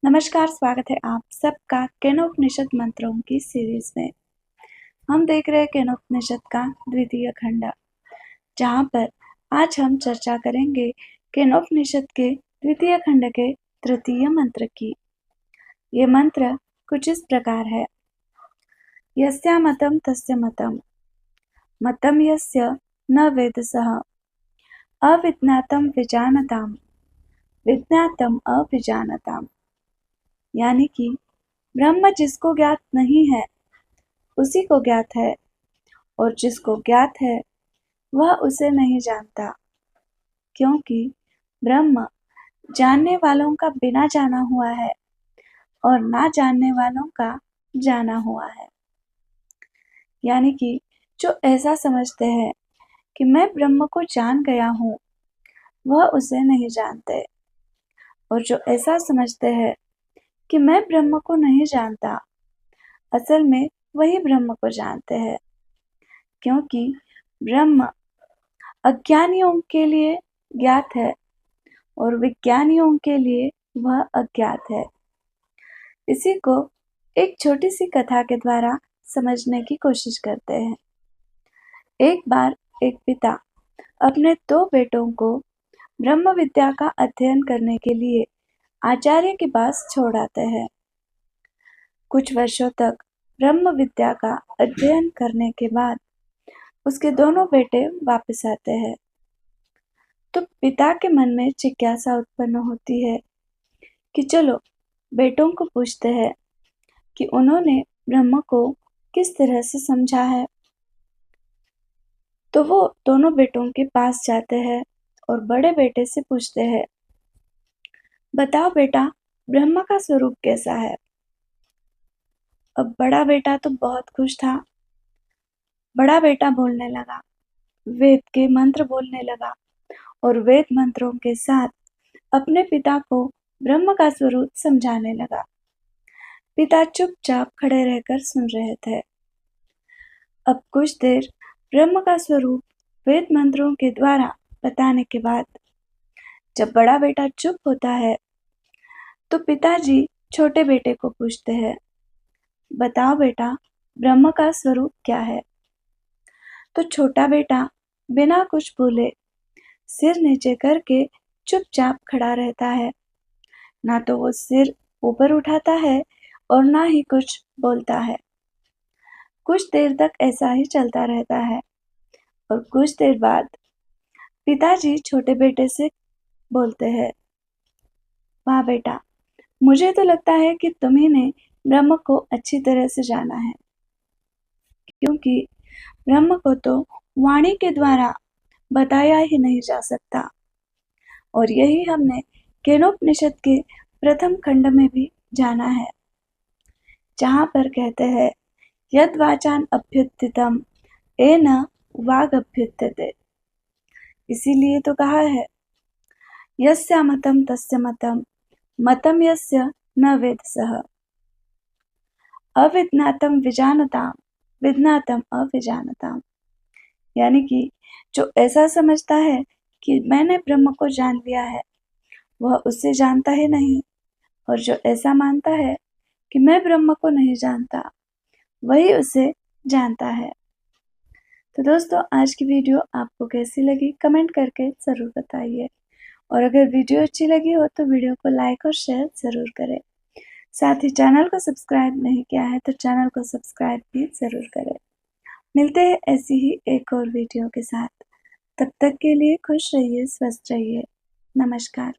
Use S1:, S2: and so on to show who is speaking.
S1: नमस्कार, स्वागत है आप सबका केनोपनिषद मंत्रों की सीरीज में। हम देख रहे हैं केनोपनिषद का द्वितीय खंड, जहाँ पर आज हम चर्चा करेंगे केनोपनिषद के द्वितीय खंड के तृतीय मंत्र की। ये मंत्र कुछ इस प्रकार है। यस्या मतम तस्य मतम, मतम यस्य न वेदसः, अविज्ञातम विजानताम, विज्ञातम अविजानताम। यानी कि ब्रह्म जिसको ज्ञात नहीं है उसी को ज्ञात है, और जिसको ज्ञात है वह उसे नहीं जानता, क्योंकि ब्रह्म जानने वालों का बिना जाना हुआ है और ना जानने वालों का जाना हुआ है। यानी कि जो ऐसा समझते हैं कि मैं ब्रह्म को जान गया हूँ, वह उसे नहीं जानते, और जो ऐसा समझते हैं कि मैं ब्रह्म को नहीं जानता, असल में वही ब्रह्म को जानते हैं, क्योंकि ब्रह्म अज्ञानियों के लिए ज्ञात है और विज्ञानियों के लिए वह अज्ञात है। इसी को एक छोटी सी कथा के द्वारा समझने की कोशिश करते हैं। एक बार एक पिता अपने 2 बेटों को ब्रह्म विद्या का अध्ययन करने के लिए आचार्य के पास छोड़ आते हैं। कुछ वर्षों तक ब्रह्म विद्या का अध्ययन करने के बाद उसके दोनों बेटे वापस आते हैं, तो पिता के मन में जिज्ञासा उत्पन्न होती है कि चलो बेटों को पूछते हैं कि उन्होंने ब्रह्म को किस तरह से समझा है। तो वो दोनों बेटों के पास जाते हैं और बड़े बेटे से पूछते हैं, बताओ बेटा, ब्रह्म का स्वरूप कैसा है। अब बड़ा बेटा तो बहुत खुश था। बड़ा बेटा बोलने लगा, वेद के मंत्र बोलने लगा और वेद मंत्रों के साथ अपने पिता को ब्रह्म का स्वरूप समझाने लगा। पिता चुपचाप खड़े रहकर सुन रहे थे। अब कुछ देर ब्रह्म का स्वरूप वेद मंत्रों के द्वारा बताने के बाद जब बड़ा बेटा चुप होता है, तो पिताजी छोटे बेटे को पूछते हैं, बताओ बेटा, ब्रह्म का स्वरूप क्या है। तो छोटा बेटा बिना कुछ बोले सिर नीचे करके चुपचाप खड़ा रहता है। ना तो वो सिर ऊपर उठाता है और ना ही कुछ बोलता है। कुछ देर तक ऐसा ही चलता रहता है, और कुछ देर बाद पिताजी छोटे बेटे से बोलते हैं, वाह बेटा, मुझे तो लगता है कि तुम्ही ने ब्रह्म को अच्छी तरह से जाना है, क्योंकि ब्रह्म को तो वाणी के द्वारा बताया ही नहीं जा सकता। और यही हमने केनोपनिषद के प्रथम खंड में भी जाना है, जहाँ पर कहते हैं, यद वाचान अभ्युत्थितम येन वागभ्युत्थते। इसीलिए तो कहा है, यस्या मतम तस्य मतम, मतम यस्य न वेदसः, अविज्ञातम विजानताम, विज्ञातम अविजानताम। यानी कि जो ऐसा समझता है कि मैंने ब्रह्म को जान लिया है, वह उसे जानता ही नहीं, और जो ऐसा मानता है कि मैं ब्रह्म को नहीं जानता, वही उसे जानता है। तो दोस्तों, आज की वीडियो आपको कैसी लगी कमेंट करके ज़रूर बताइए, और अगर वीडियो अच्छी लगी हो तो वीडियो को लाइक और शेयर ज़रूर करें। साथ ही चैनल को सब्सक्राइब नहीं किया है तो चैनल को सब्सक्राइब भी ज़रूर करें। मिलते हैं ऐसी ही एक और वीडियो के साथ। तब तक के लिए खुश रहिए, स्वस्थ रहिए। नमस्कार।